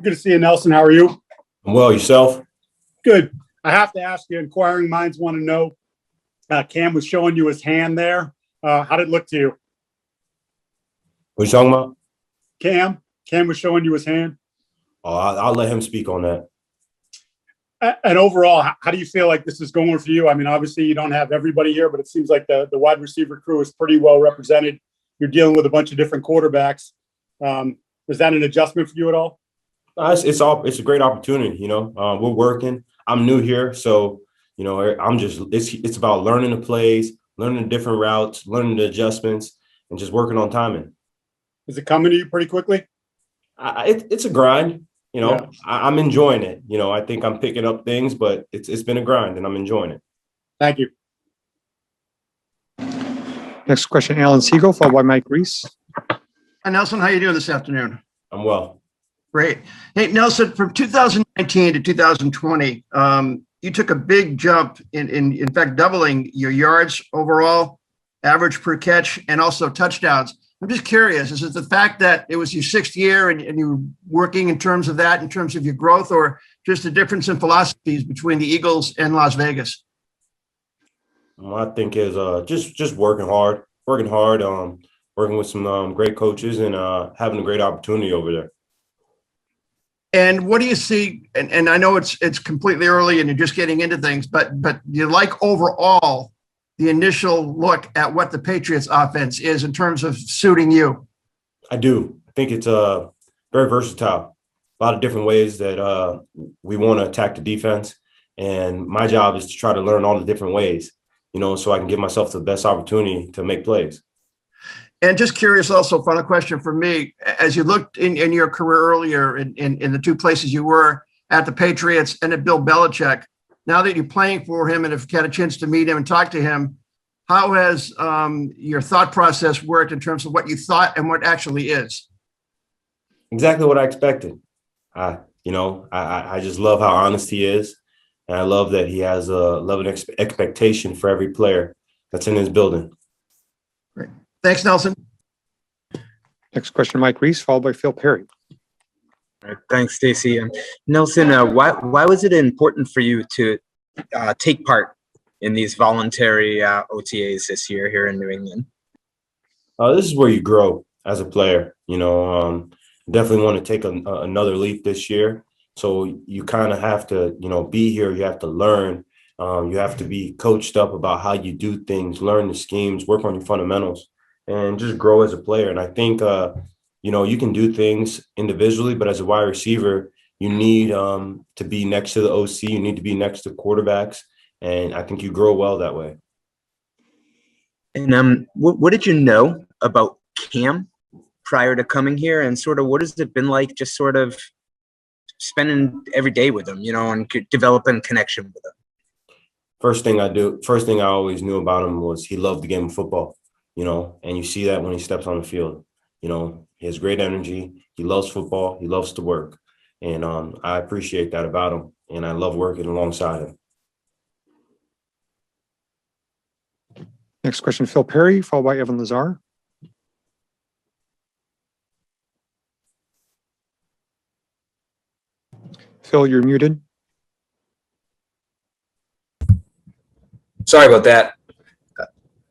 Good to see you, Nelson. How are you? I'm well, yourself? Good. I have to ask you, inquiring minds want to know, Cam was showing you his hand there. How did it look to you? What you talking about? Cam was showing you his hand. Oh, I'll let him speak on that. And overall, how do you feel like this is going for you? I mean, obviously you don't have everybody here, but it seems like the wide receiver crew is pretty well represented. You're dealing with a bunch of different quarterbacks. Was that an adjustment for you at all? It's a great opportunity. We're working. I'm new here, so it's about learning the plays, learning the different routes, learning the adjustments, and just working on timing. Is it coming to you pretty quickly? It's a grind. Yeah. I'm enjoying it. I think I'm picking up things, but it's been a grind, and I'm enjoying it. Thank you. Next question, Alan Siegel, followed by Mike Reese. Hi, Nelson. How you doing this afternoon? I'm well. Great. Hey, Nelson, from 2019 to 2020, you took a big jump in fact, doubling your yards overall, average per catch, and also touchdowns. I'm just curious, is it the fact that it was your sixth year and you were working in terms of that, in terms of your growth, or just a difference in philosophies between the Eagles and Las Vegas? I think is just working hard, working with some great coaches and having a great opportunity over there. And what do you see? And I know it's completely early and you're just getting into things, but you like overall the initial look at what the Patriots offense is in terms of suiting you? I do. I think it's very versatile. A lot of different ways that we want to attack the defense. And my job is to try to learn all the different ways, so I can give myself the best opportunity to make plays. And just curious also, final question for me, as you looked in your career earlier in the two places you were at the Patriots and at Bill Belichick, now that you're playing for him and have had a chance to meet him and talk to him, how has your thought process worked in terms of what you thought and what actually is? Exactly what I expected. I just love how honest he is. And I love that he has a level of expectation for every player that's in his building. Great. Thanks, Nelson. Next question, Mike Reese, followed by Phil Perry. All right, thanks, Stacy. Nelson, why was it important for you to take part in these voluntary OTAs this year here in New England? This is where you grow as a player. Definitely want to take another leap this year. So you kind of have to, be here. You have to learn. You have to be coached up about how you do things, learn the schemes, work on your fundamentals, and just grow as a player. And I think, you can do things individually, but as a wide receiver, you need to be next to the OC. You need to be next to quarterbacks. And I think you grow well that way. And what did you know about Cam prior to coming here? And sort of what has it been like just sort of spending every day with him, and developing connection with him? First thing I always knew about him was he loved the game of football, and you see that when he steps on the field. He has great energy. He loves football. He loves to work. And I appreciate that about him. And I love working alongside him. Next question, Phil Perry, followed by Evan Lazar. Phil, you're muted. Sorry about that.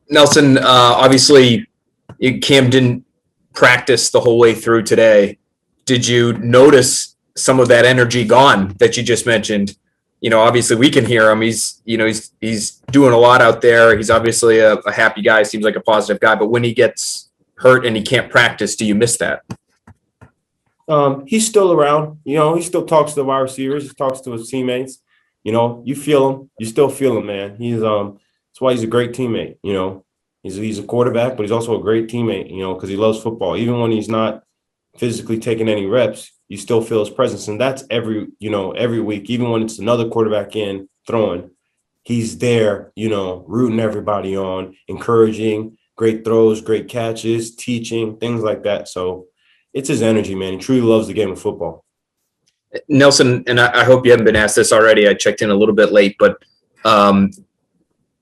Nelson, obviously, Cam didn't practice the whole way through today. Did you notice some of that energy gone that you just mentioned? Obviously we can hear him. He's doing a lot out there. He's obviously a happy guy, seems like a positive guy, but when he gets hurt and he can't practice, do you miss that? He's still around, he still talks to the wide receivers. He talks to his teammates, you feel him, you still feel him, man. That's why he's a great teammate. He's a quarterback, but he's also a great teammate, because he loves football. Even when he's not physically taking any reps, you still feel his presence. And that's every week, even when it's another quarterback in throwing, he's there, rooting everybody on, encouraging, great throws, great catches, teaching, things like that. So it's his energy, man. He truly loves the game of football. Nelson, and I hope you haven't been asked this already. I checked in a little bit late, but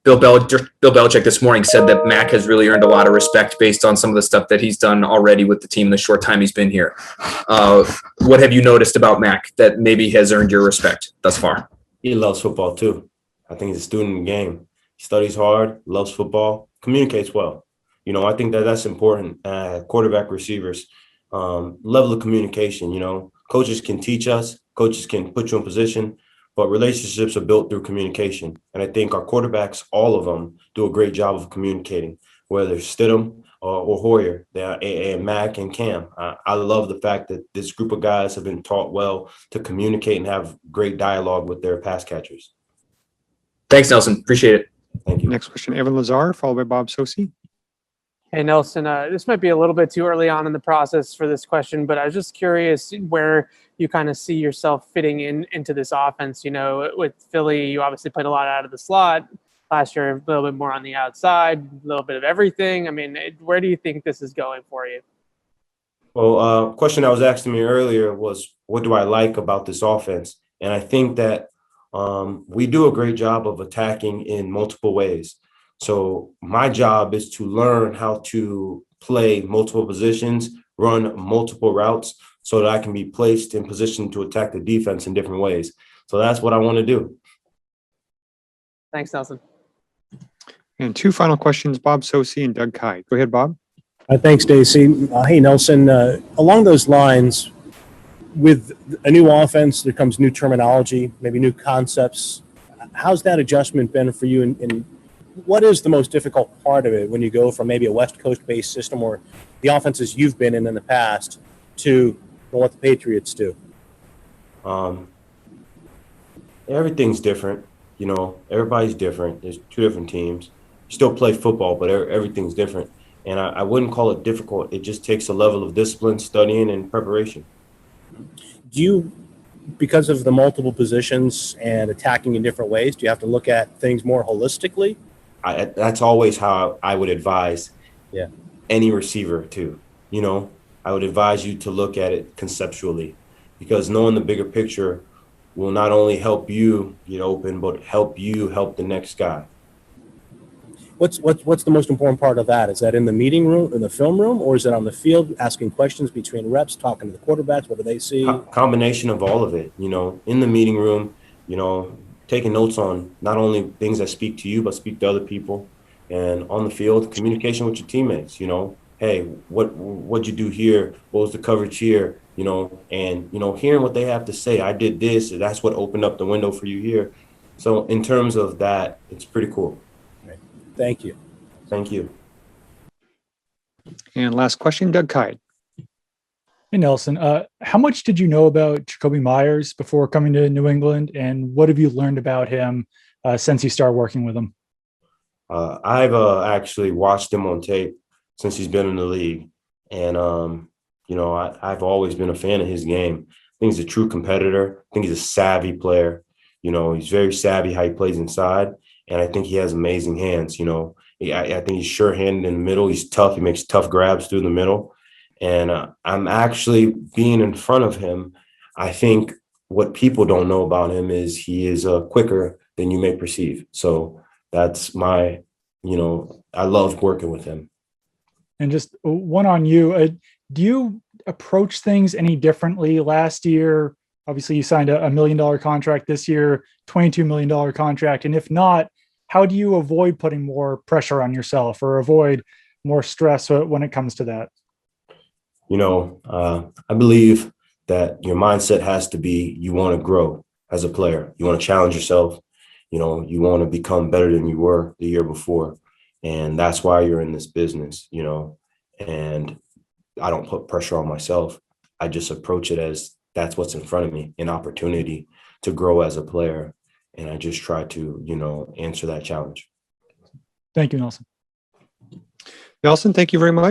Bill Belichick this morning said that Mac has really earned a lot of respect based on some of the stuff that he's done already with the team in the short time he's been here. What have you noticed about Mac that maybe has earned your respect thus far? He loves football too. I think he's a student in the game. He studies hard, loves football, communicates well. You know, I think that that's important. Quarterback receivers, level of communication. You know, coaches can teach us, coaches can put you in position, but relationships are built through communication. And I think our quarterbacks, all of them, do a great job of communicating, whether it's Stidham or Hoyer, and Mac and Cam. I love the fact that this group of guys have been taught well to communicate and have great dialogue with their pass catchers. Thanks, Nelson. Appreciate it. Thank you. Next question, Evan Lazar, followed by Bob Sosi. Hey, Nelson, this might be a little bit too early on in the process for this question, but I was just curious where you kind of see yourself fitting into this offense. You know, with Philly, you obviously played a lot out of the slot. Last year, a little bit more on the outside, a little bit of everything. I mean, where do you think this is going for you? Well, question that was asked to me earlier was, what do I like about this offense? And I think that we do a great job of attacking in multiple ways. So my job is to learn how to play multiple positions, run multiple routes so that I can be placed in position to attack the defense in different ways. So that's what I want to do. Thanks, Nelson. And two final questions, Bob Sosi and Doug Kite. Go ahead, Bob. Thanks, Stacy. Hey, Nelson, along those lines, with a new offense, there comes new terminology, maybe new concepts. How's that adjustment been for you? And what is the most difficult part of it when you go from maybe a West Coast-based system or the offenses you've been in the past to what the Patriots do? Everything's different. You know, everybody's different. There's two different teams. You still play football, but everything's different. And I wouldn't call it difficult. It just takes a level of discipline, studying, and preparation. Do you, because of the multiple positions and attacking in different ways, do you have to look at things more holistically? That's always how I would advise any receiver to. You know, I would advise you to look at it conceptually, because knowing the bigger picture will not only help you get open, but help you help the next guy. What's the most important part of that? Is that in the meeting room, in the film room, or is it on the field, asking questions between reps, talking to the quarterbacks? What do they see? Combination of all of it. You know, in the meeting room, you know, taking notes on not only things that speak to you, but speak to other people. And on the field, communication with your teammates. You know, hey, what'd you do here? What was the coverage here? You know, and, you know, hearing what they have to say. I did this, and that's what opened up the window for you here. So in terms of that, it's pretty cool. Thank you. Thank you. And last question, Doug Kite. Hey, Nelson, how much did you know about Jacoby Myers before coming to New England, and what have you learned about him since you started working with him? I've actually watched him on tape since he's been in the league. And, you know, I've always been a fan of his game. I think he's a true competitor. I think he's a savvy player. You know, he's very savvy how he plays inside. And I think he has amazing hands. You know, I think he's sure-handed in the middle. He's tough. He makes tough grabs through the middle. And I'm actually being in front of him. I think what people don't know about him is he is quicker than you may perceive. So that's my, you know, I love working with him. And just one on you. Do you approach things any differently? Last year, obviously, you signed a $1 million contract. This year, $22 million contract. And if not, how do you avoid putting more pressure on yourself or avoid more stress when it comes to that? You know, I believe that your mindset has to be, you want to grow as a player. You want to challenge yourself. You know, you want to become better than you were the year before. And that's why you're in this business, you know, and I don't put pressure on myself. I just approach it as that's what's in front of me, an opportunity to grow as a player. And I just try to, you know, answer that challenge. Thank you, Nelson. Nelson, thank you very much.